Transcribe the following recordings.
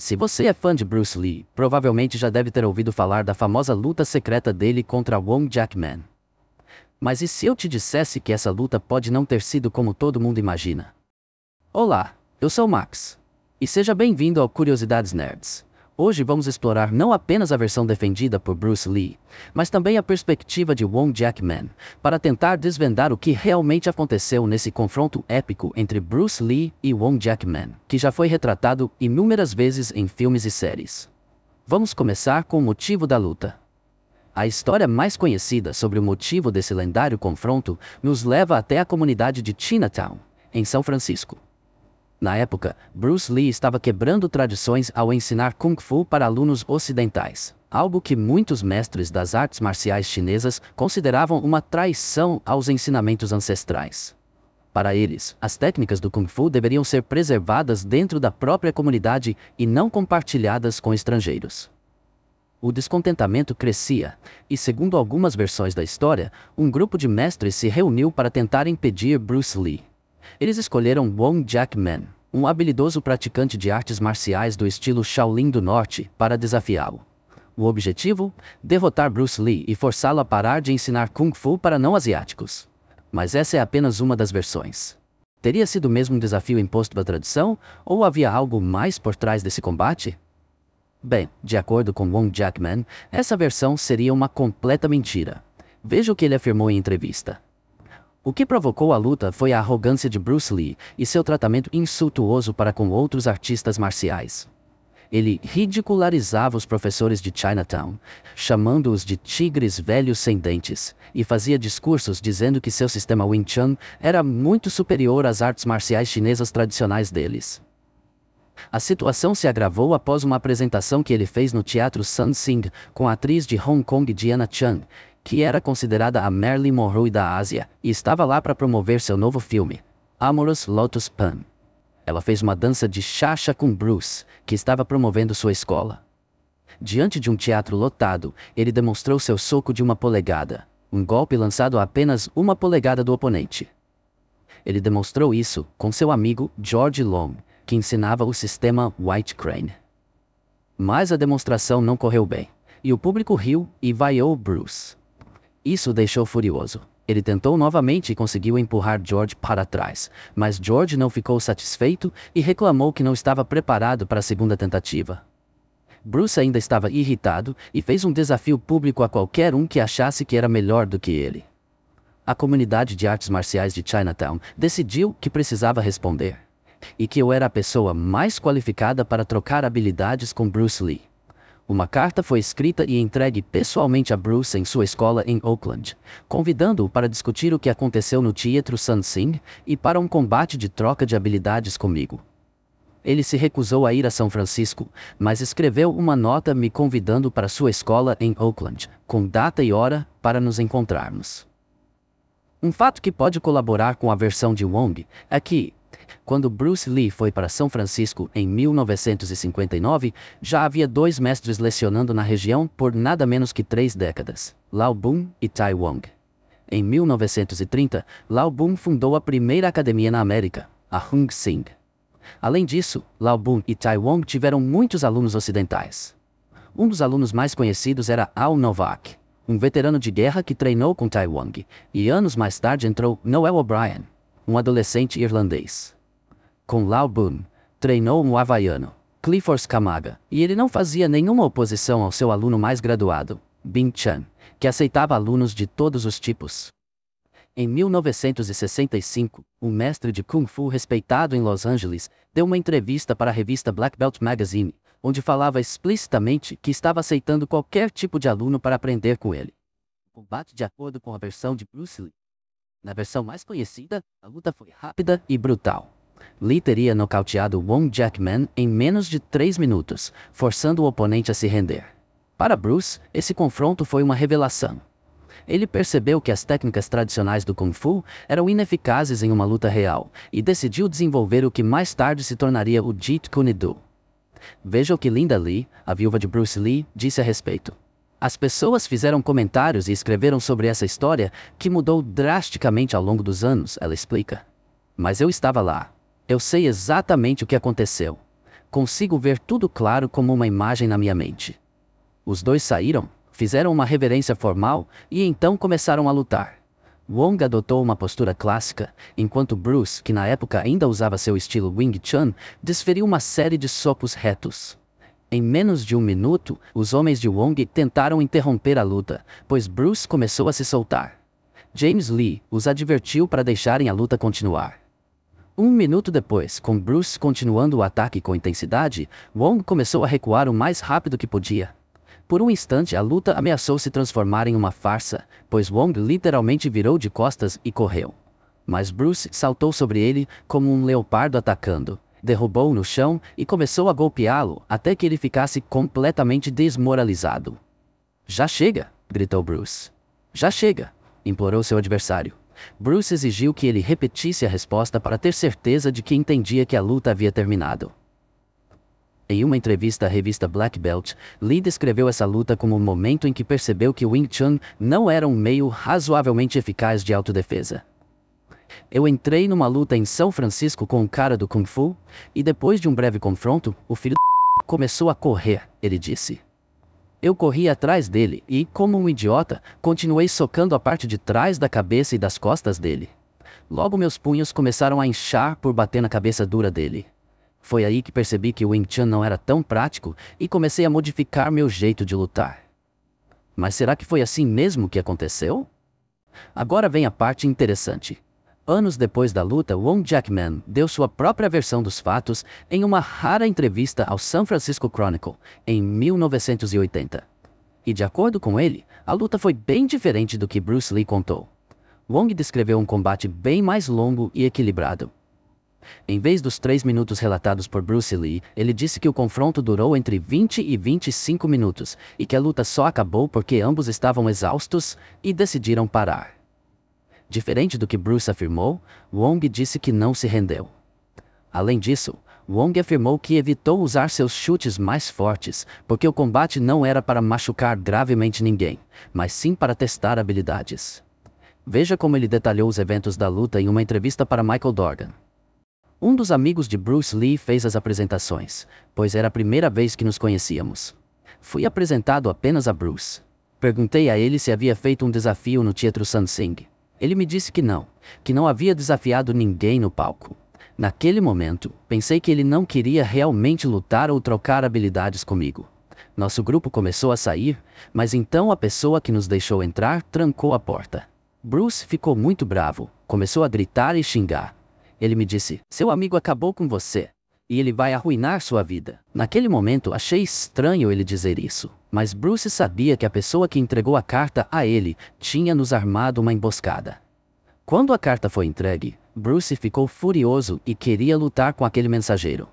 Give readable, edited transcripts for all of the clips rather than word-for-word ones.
Se você é fã de Bruce Lee, provavelmente já deve ter ouvido falar da famosa luta secreta dele contra Wong Jack-man. Mas e se eu te dissesse que essa luta pode não ter sido como todo mundo imagina? Olá, eu sou Max. E seja bem-vindo ao Curiosidades Nerds. Hoje vamos explorar não apenas a versão defendida por Bruce Lee, mas também a perspectiva de Wong Jack-man, para tentar desvendar o que realmente aconteceu nesse confronto épico entre Bruce Lee e Wong Jack-man, que já foi retratado inúmeras vezes em filmes e séries. Vamos começar com o motivo da luta. A história mais conhecida sobre o motivo desse lendário confronto nos leva até a comunidade de Chinatown, em São Francisco. Na época, Bruce Lee estava quebrando tradições ao ensinar Kung Fu para alunos ocidentais, algo que muitos mestres das artes marciais chinesas consideravam uma traição aos ensinamentos ancestrais. Para eles, as técnicas do Kung Fu deveriam ser preservadas dentro da própria comunidade e não compartilhadas com estrangeiros. O descontentamento crescia, e segundo algumas versões da história, um grupo de mestres se reuniu para tentar impedir Bruce Lee. Eles escolheram Wong Jack-man, um habilidoso praticante de artes marciais do estilo Shaolin do Norte, para desafiá-lo. O objetivo? Derrotar Bruce Lee e forçá-lo a parar de ensinar Kung Fu para não-asiáticos. Mas essa é apenas uma das versões. Teria sido mesmo um desafio imposto pela tradição, ou havia algo mais por trás desse combate? Bem, de acordo com Wong Jack-man, essa versão seria uma completa mentira. Veja o que ele afirmou em entrevista. O que provocou a luta foi a arrogância de Bruce Lee e seu tratamento insultuoso para com outros artistas marciais. Ele ridicularizava os professores de Chinatown, chamando-os de tigres velhos sem dentes, e fazia discursos dizendo que seu sistema Wing Chun era muito superior às artes marciais chinesas tradicionais deles. A situação se agravou após uma apresentação que ele fez no Teatro Sun Sing com a atriz de Hong Kong Diana Chang, que era considerada a Marilyn Monroe da Ásia, e estava lá para promover seu novo filme, Amorous Lotus Pan. Ela fez uma dança de cha-cha com Bruce, que estava promovendo sua escola. Diante de um teatro lotado, ele demonstrou seu soco de 1 polegada, um golpe lançado a apenas 1 polegada do oponente. Ele demonstrou isso com seu amigo George Long, que ensinava o sistema White Crane. Mas a demonstração não correu bem, e o público riu e vaiou Bruce. Isso o deixou furioso. Ele tentou novamente e conseguiu empurrar George para trás, mas George não ficou satisfeito e reclamou que não estava preparado para a segunda tentativa. Bruce ainda estava irritado e fez um desafio público a qualquer um que achasse que era melhor do que ele. A comunidade de artes marciais de Chinatown decidiu que precisava responder, e que eu era a pessoa mais qualificada para trocar habilidades com Bruce Lee. Uma carta foi escrita e entregue pessoalmente a Bruce em sua escola em Oakland, convidando-o para discutir o que aconteceu no Teatro Sun Sing e para um combate de troca de habilidades comigo. Ele se recusou a ir a São Francisco, mas escreveu uma nota me convidando para sua escola em Oakland, com data e hora para nos encontrarmos. Um fato que pode colaborar com a versão de Wong é que, quando Bruce Lee foi para São Francisco em 1959, já havia 2 mestres lecionando na região por nada menos que 3 décadas, Lao Bun e Tai Wong. Em 1930, Lao Bun fundou a primeira academia na América, a Hung Sing. Além disso, Lao Bun e Tai Wong tiveram muitos alunos ocidentais. Um dos alunos mais conhecidos era Al Novak, um veterano de guerra que treinou com Tai Wong, e anos mais tarde entrou Noel O'Brien, um adolescente irlandês. Com Lao Bun, treinou um havaiano, Clifford Kamaga, e ele não fazia nenhuma oposição ao seu aluno mais graduado, Bing Chan, que aceitava alunos de todos os tipos. Em 1965, um mestre de Kung Fu respeitado em Los Angeles deu uma entrevista para a revista Black Belt Magazine, onde falava explicitamente que estava aceitando qualquer tipo de aluno para aprender com ele. O combate de acordo com a versão de Bruce Lee. Na versão mais conhecida, a luta foi rápida e brutal. Lee teria nocauteado Wong Jack-man em menos de 3 minutos, forçando o oponente a se render. Para Bruce, esse confronto foi uma revelação. Ele percebeu que as técnicas tradicionais do Kung Fu eram ineficazes em uma luta real, e decidiu desenvolver o que mais tarde se tornaria o Jeet Kune Do. Veja o que Linda Lee, a viúva de Bruce Lee, disse a respeito. As pessoas fizeram comentários e escreveram sobre essa história, que mudou drasticamente ao longo dos anos, ela explica. Mas eu estava lá. Eu sei exatamente o que aconteceu. consigo ver tudo claro como uma imagem na minha mente. Os dois saíram, fizeram uma reverência formal e então começaram a lutar. Wong adotou uma postura clássica, enquanto Bruce, que na época ainda usava seu estilo Wing Chun, desferiu uma série de socos retos. Em menos de um minuto, os homens de Wong tentaram interromper a luta, pois Bruce começou a se soltar. James Lee os advertiu para deixarem a luta continuar. Um minuto depois, com Bruce continuando o ataque com intensidade, Wong começou a recuar o mais rápido que podia. Por um instante a luta ameaçou se transformar em uma farsa, pois Wong literalmente virou de costas e correu. Mas Bruce saltou sobre ele como um leopardo atacando, derrubou-o no chão e começou a golpeá-lo até que ele ficasse completamente desmoralizado. "Já chega!" gritou Bruce. "Já chega!" implorou seu adversário. Bruce exigiu que ele repetisse a resposta para ter certeza de que entendia que a luta havia terminado. Em uma entrevista à revista Black Belt, Lee descreveu essa luta como o momento em que percebeu que o Wing Chun não era um meio razoavelmente eficaz de autodefesa. "Eu entrei numa luta em São Francisco com um cara do Kung Fu, e depois de um breve confronto, o filho começou a correr", ele disse. "Eu corri atrás dele e, como um idiota, continuei socando a parte de trás da cabeça e das costas dele. Logo meus punhos começaram a inchar por bater na cabeça dura dele. Foi aí que percebi que o Wing Chun não era tão prático e comecei a modificar meu jeito de lutar." Mas será que foi assim mesmo que aconteceu? Agora vem a parte interessante. Anos depois da luta, Wong Jackman deu sua própria versão dos fatos em uma rara entrevista ao San Francisco Chronicle, em 1980. E de acordo com ele, a luta foi bem diferente do que Bruce Lee contou. Wong descreveu um combate bem mais longo e equilibrado. Em vez dos 3 minutos relatados por Bruce Lee, ele disse que o confronto durou entre 20 e 25 minutos, e que a luta só acabou porque ambos estavam exaustos e decidiram parar. Diferente do que Bruce afirmou, Wong disse que não se rendeu. Além disso, Wong afirmou que evitou usar seus chutes mais fortes, porque o combate não era para machucar gravemente ninguém, mas sim para testar habilidades. Veja como ele detalhou os eventos da luta em uma entrevista para Michael Dorgan. "Um dos amigos de Bruce Lee fez as apresentações, pois era a primeira vez que nos conhecíamos. Fui apresentado apenas a Bruce. Perguntei a ele se havia feito um desafio no Teatro Sansing. Ele me disse que não havia desafiado ninguém no palco. Naquele momento, pensei que ele não queria realmente lutar ou trocar habilidades comigo. Nosso grupo começou a sair, mas então a pessoa que nos deixou entrar trancou a porta. Bruce ficou muito bravo, começou a gritar e xingar. Ele me disse: 'Seu amigo acabou com você, e ele vai arruinar sua vida.' Naquele momento achei estranho ele dizer isso, mas Bruce sabia que a pessoa que entregou a carta a ele tinha nos armado uma emboscada. Quando a carta foi entregue, Bruce ficou furioso e queria lutar com aquele mensageiro.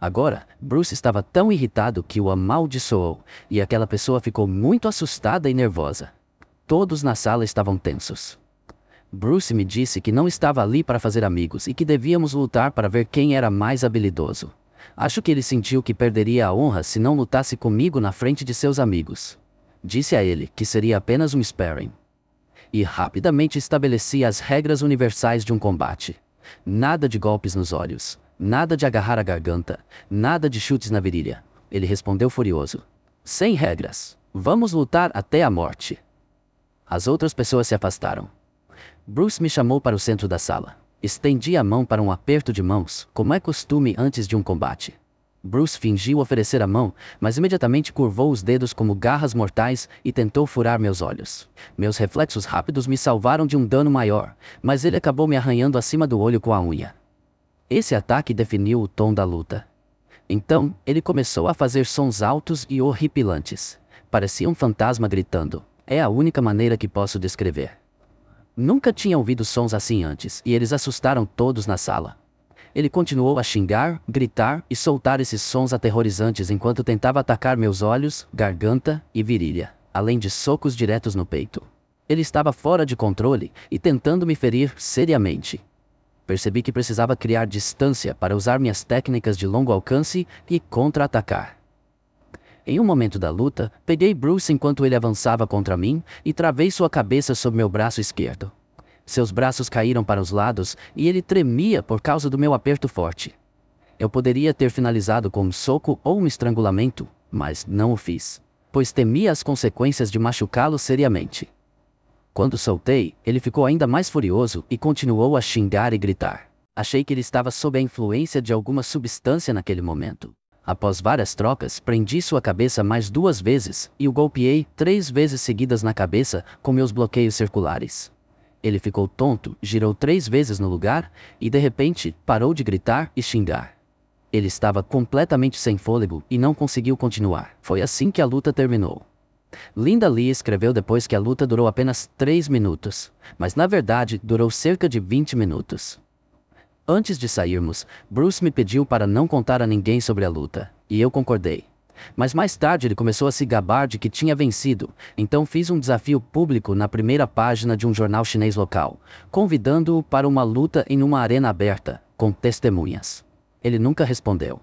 Agora, Bruce estava tão irritado que o amaldiçoou, e aquela pessoa ficou muito assustada e nervosa. Todos na sala estavam tensos. Bruce me disse que não estava ali para fazer amigos e que devíamos lutar para ver quem era mais habilidoso. Acho que ele sentiu que perderia a honra se não lutasse comigo na frente de seus amigos. Disse a ele que seria apenas um sparring. E rapidamente estabeleci as regras universais de um combate. Nada de golpes nos olhos, nada de agarrar a garganta, nada de chutes na virilha. Ele respondeu furioso: 'Sem regras. Vamos lutar até a morte.' As outras pessoas se afastaram. Bruce me chamou para o centro da sala. Estendi a mão para um aperto de mãos, como é costume antes de um combate. Bruce fingiu oferecer a mão, mas imediatamente curvou os dedos como garras mortais e tentou furar meus olhos. Meus reflexos rápidos me salvaram de um dano maior, mas ele acabou me arranhando acima do olho com a unha. Esse ataque definiu o tom da luta. Então, ele começou a fazer sons altos e horripilantes. Parecia um fantasma gritando. É a única maneira que posso descrever. Nunca tinha ouvido sons assim antes, e eles assustaram todos na sala. Ele continuou a xingar, gritar e soltar esses sons aterrorizantes enquanto tentava atacar meus olhos, garganta e virilha, além de socos diretos no peito. Ele estava fora de controle e tentando me ferir seriamente. Percebi que precisava criar distância para usar minhas técnicas de longo alcance e contra-atacar. Em um momento da luta, peguei Bruce enquanto ele avançava contra mim e travei sua cabeça sob meu braço esquerdo. Seus braços caíram para os lados e ele tremia por causa do meu aperto forte. Eu poderia ter finalizado com um soco ou um estrangulamento, mas não o fiz, pois temia as consequências de machucá-lo seriamente. Quando soltei, ele ficou ainda mais furioso e continuou a xingar e gritar. Achei que ele estava sob a influência de alguma substância naquele momento. Após várias trocas, prendi sua cabeça mais 2 vezes e o golpeei 3 vezes seguidas na cabeça com meus bloqueios circulares. Ele ficou tonto, girou 3 vezes no lugar e, de repente, parou de gritar e xingar. Ele estava completamente sem fôlego e não conseguiu continuar. Foi assim que a luta terminou. Linda Lee escreveu depois que a luta durou apenas 3 minutos, mas na verdade durou cerca de 20 minutos. Antes de sairmos, Bruce me pediu para não contar a ninguém sobre a luta, e eu concordei. Mas mais tarde ele começou a se gabar de que tinha vencido, então fiz um desafio público na primeira página de um jornal chinês local, convidando-o para uma luta em uma arena aberta, com testemunhas. Ele nunca respondeu.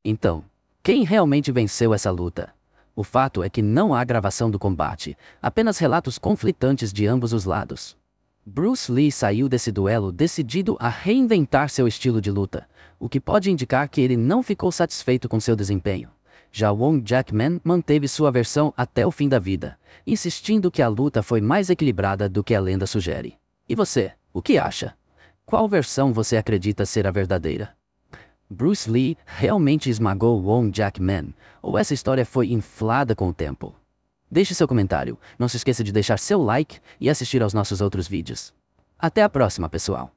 Então, quem realmente venceu essa luta? O fato é que não há gravação do combate, apenas relatos conflitantes de ambos os lados. Bruce Lee saiu desse duelo decidido a reinventar seu estilo de luta, o que pode indicar que ele não ficou satisfeito com seu desempenho. Já Wong Jackman manteve sua versão até o fim da vida, insistindo que a luta foi mais equilibrada do que a lenda sugere. E você, o que acha? Qual versão você acredita ser a verdadeira? Bruce Lee realmente esmagou Wong Jackman, ou essa história foi inflada com o tempo? Deixe seu comentário, não se esqueça de deixar seu like e assistir aos nossos outros vídeos. Até a próxima, pessoal!